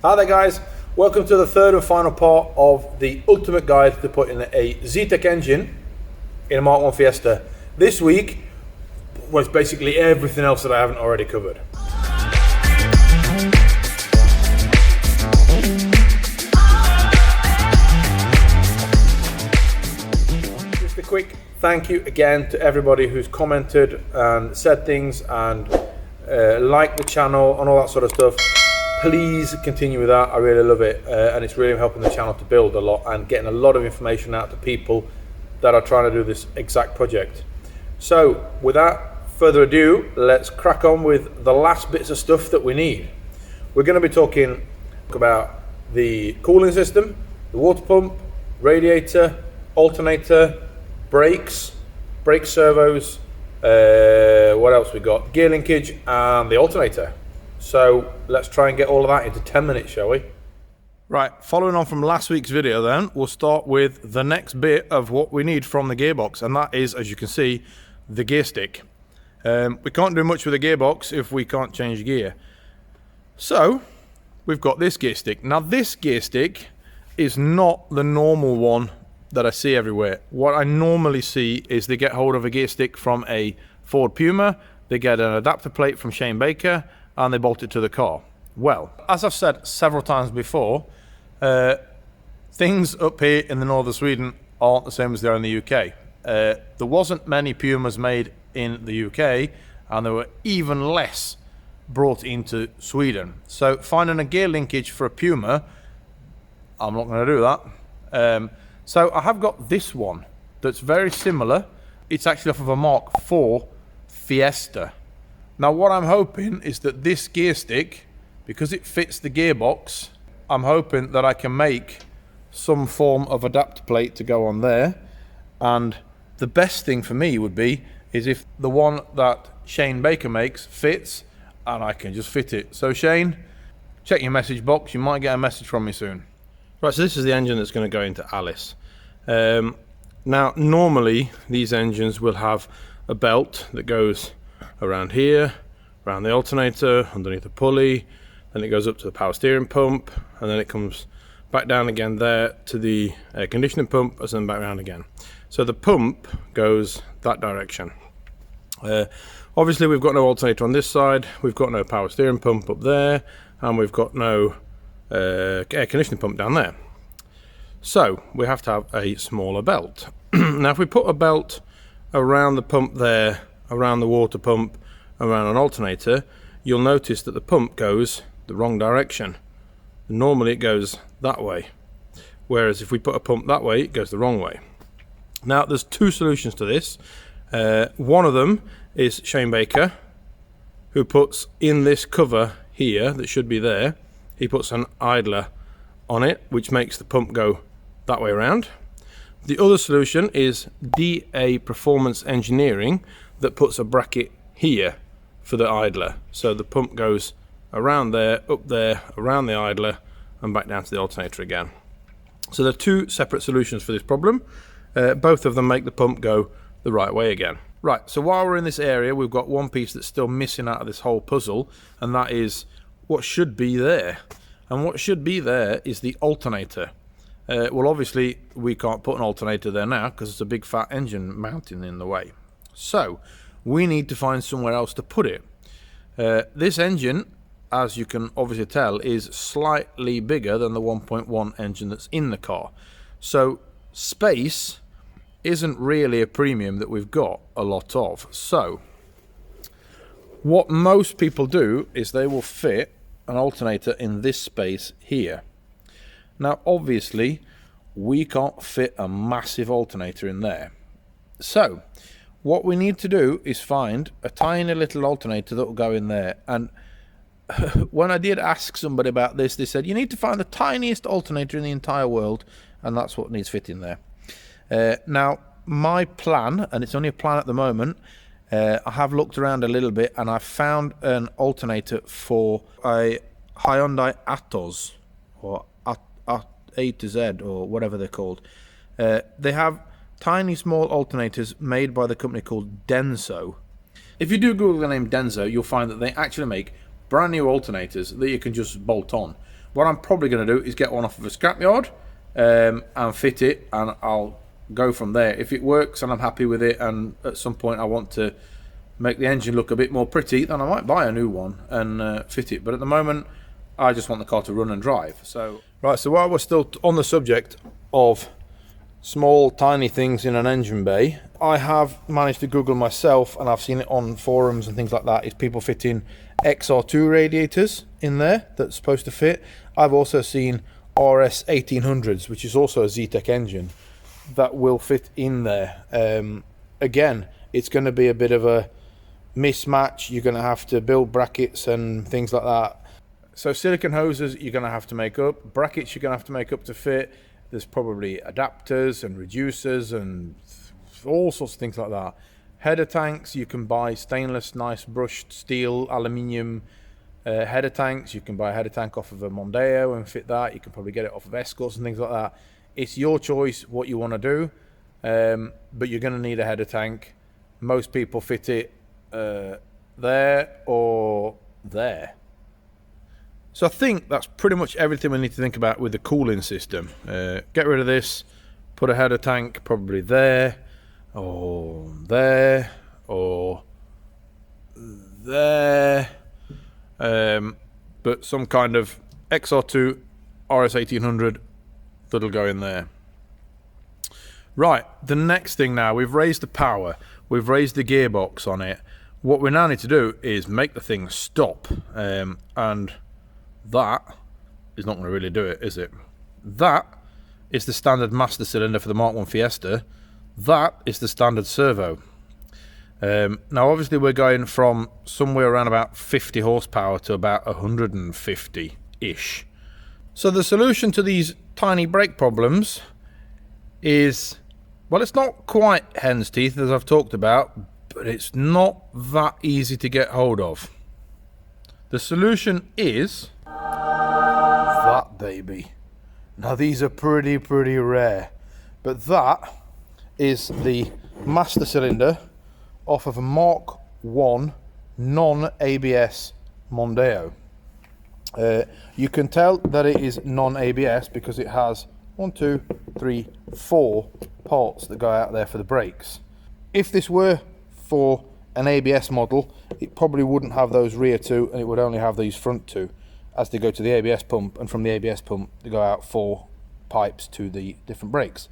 Hi there guys, welcome to the third and final part of the ultimate guide to putting a Zetec engine in a Mark 1 Fiesta. This week was basically everything else that I haven't already covered. Just a quick thank you again to everybody who's commented and said things and liked the channel and all that sort of stuff. Please continue with that. I really love it, and it's really helping the channel to build a lot and getting a lot of information out to people that are trying to do this exact project. So without further ado, let's crack on with the last bits of stuff that we need. We're going to be talking about the cooling system, the water pump, radiator, alternator, brakes, brake servos, what else we got, gear linkage, and the alternator. So let's try and get all of that into 10 minutes, shall we? Right, following on from last week's video then, we'll start with the next bit of what we need from the gearbox, and that is, as you can see, the gear stick. We can't do much with the gearbox if we can't change gear. So, we've got this gear stick. Now this gear stick is not the normal one that I see everywhere. What I normally see is they get hold of a gear stick from a Ford Puma, they get an adapter plate from Shane Baker, and they bolt it to the car. Well, as I've said several times before, things up here in the north of Sweden aren't the same as they are in the UK. There wasn't many Pumas made in the UK, and there were even less brought into Sweden. So finding a gear linkage for a Puma, I'm not going to do that. So I have got this one that's very similar. It's actually off of a Mark IV Fiesta. Now what I'm hoping is that this gear stick, because it fits the gearbox, I'm hoping that I can make some form of adapter plate to go on there. And the best thing for me would be is if the one that Shane Baker makes fits and I can just fit it. So Shane, check your message box, you might get a message from me soon. Right, so this is the engine that's going to go into Alice. Now normally these engines will have a belt that goes around here, around the alternator, underneath the pulley, then it goes up to the power steering pump, and then it comes back down again there to the air conditioning pump, and then back around again. So the pump goes that direction. Obviously we've got no alternator on this side, we've got no power steering pump up there, and we've got no air conditioning pump down there. So we have to have a smaller belt. Now if we put a belt around the pump there, around the water pump, around an alternator, you'll notice that the pump goes the wrong direction. Normally it goes that way, whereas if we put a pump that way, it goes the wrong way. Now there's two solutions to this. One of them is Shane Baker, who puts in this cover here that should be there, he puts an idler on it, which makes the pump go that way around. The other solution is DA Performance Engineering, that puts a bracket here for the idler. So the pump goes around there, up there, around the idler, and back down to the alternator again. So there are two separate solutions for this problem. Both of them make the pump go the right way again. Right, so while we're in this area, we've got one piece that's still missing out of this whole puzzle, and that is what should be there. And what should be there is the alternator. Well, obviously, we can't put an alternator there now because it's a big fat engine mounting in the way. So we need to find somewhere else to put it. This engine, as you can obviously tell, is slightly bigger than the 1.1 engine that's in the car. So space isn't really a premium that we've got a lot of. So what most people do is they will fit an alternator in this space here. Now obviously we can't fit a massive alternator in there. So what we need to do is find a tiny little alternator that will go in there. And when I did ask somebody about this, they said you need to find the tiniest alternator in the entire world, and that's what needs fitting there. Now my plan, and it's only a plan at the moment, I have looked around a little bit and I've found an alternator for a Hyundai Atos, or A to Z, or whatever they're called. They have tiny small alternators made by the company called Denso. If you do Google the name Denso, you'll find that they actually make brand new alternators that you can just bolt on, what I'm probably going to do is get one off of a scrapyard and fit it, and I'll go from there. If it works and I'm happy with it, and at some point I want to make the engine look a bit more pretty, then I might buy a new one and fit it. But at the moment, I just want the car to run and drive. So right, so while we're still on the subject of small tiny things in an engine bay, I have managed to Google myself, and I've seen it on forums and things like that, is people fitting XR2 radiators in there that's supposed to fit. I've also seen RS 1800s, which is also a Zetec engine, that will fit in there. Again, it's going to be a bit of a mismatch. You're going to have to build brackets and things like that. So silicone hoses you're going to have to make up, brackets you're going to have to make up to fit. There's probably adapters and reducers and all sorts of things like that. Header tanks, you can buy stainless, nice brushed steel, aluminium header tanks. You can buy a header tank off of a Mondeo and fit that. You can probably get it off of Escorts and things like that. It's your choice what you want to do, but you're going to need a header tank. Most people fit it there or there. So I think that's pretty much everything we need to think about with the cooling system. Get rid of this, put a header tank probably there, or there, or there, but some kind of XR2 RS 1800 that'll go in there. Right, the next thing now, we've raised the power, we've raised the gearbox on it. What we now need to do is make the thing stop, and that is not going to really do it, is it? That is the standard master cylinder for the Mark 1 Fiesta. That is the standard servo. Now obviously we're going from somewhere around about 50 horsepower to about 150-ish. So the solution to these tiny brake problems is, well, it's not quite hen's teeth as I've talked about, but it's not that easy to get hold of. The solution is that baby. Now these are pretty rare, but that is the master cylinder off of a Mark 1 non-ABS Mondeo. You can tell that it is non-ABS because it has 1, 2, 3, 4 parts that go out there for the brakes. If this were for an ABS model, it probably wouldn't have those rear two, and it would only have these front two as they go to the ABS pump, and from the ABS pump they go out 4 pipes to the different brakes.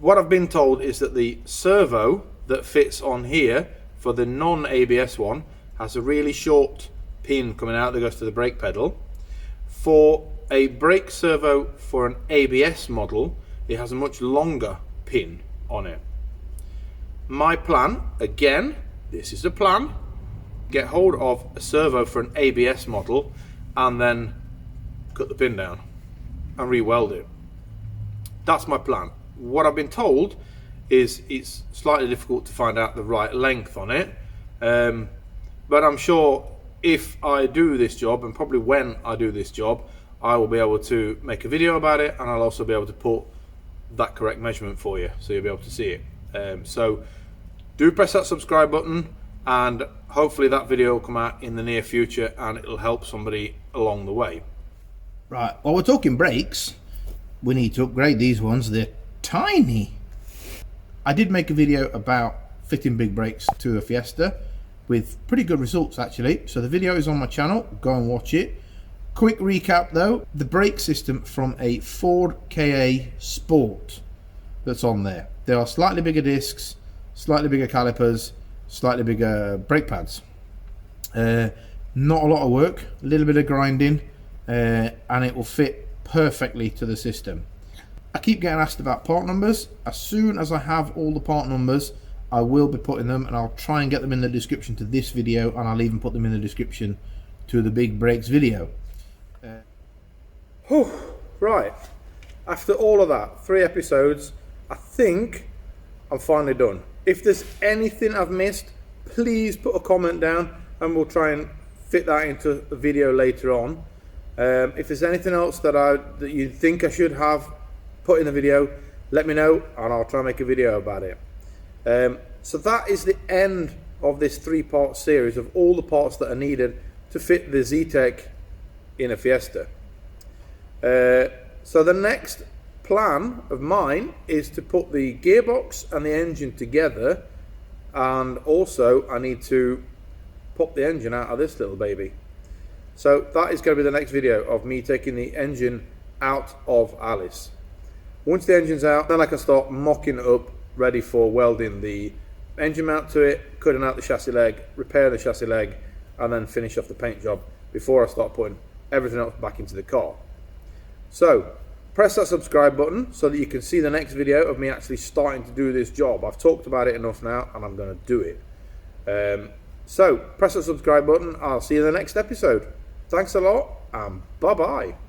What I've been told is that the servo that fits on here for the non-ABS one has a really short pin coming out that goes to the brake pedal. For a brake servo for an ABS model, it has a much longer pin on it. My plan, again, this is a plan, get hold of a servo for an ABS model and then cut the pin down and re-weld it. That's my plan. What I've been told is it's slightly difficult to find out the right length on it, but I'm sure if I do this job, and probably when I do this job, I will be able to make a video about it, and I'll also be able to put that correct measurement for you so you'll be able to see it. So do press that subscribe button, and hopefully that video will come out in the near future and it'll help somebody along the way. Right, while we're talking brakes, we need to upgrade these ones. They're tiny. I did make a video about fitting big brakes to a Fiesta with pretty good results actually, so the video is on my channel, go and watch it. Quick recap though, the brake system from a Ford Ka Sport that's on there. There are slightly bigger discs, slightly bigger calipers, slightly bigger brake pads. Not a lot of work, a little bit of grinding, and it will fit perfectly to the system. I keep getting asked about part numbers. As soon as I have all the part numbers, I will be putting them, and I'll try and get them in the description to this video, and I'll even put them in the description to the big brakes video. Right, after all of that, 3 episodes, I think I'm finally done. If there's anything I've missed, please put a comment down and we'll try and fit that into a video later on. If there's anything else that you think I should have put in the video, let me know and I'll try and make a video about it. So that is the end of this 3-part series of all the parts that are needed to fit the Zetec in a Fiesta. So the next plan of mine is to put the gearbox and the engine together, and also I need to pop the engine out of this little baby. So that is going to be the next video of me taking the engine out of Alice. Once the engine's out, then I can start mocking it up, ready for welding the engine mount to it, cutting out the chassis leg, repair the chassis leg, and then finish off the paint job before I start putting everything else back into the car. So press that subscribe button so that you can see the next video of me actually starting to do this job. I've talked about it enough now, and I'm going to do it. So press that subscribe button. I'll see you in the next episode. Thanks a lot, and bye bye.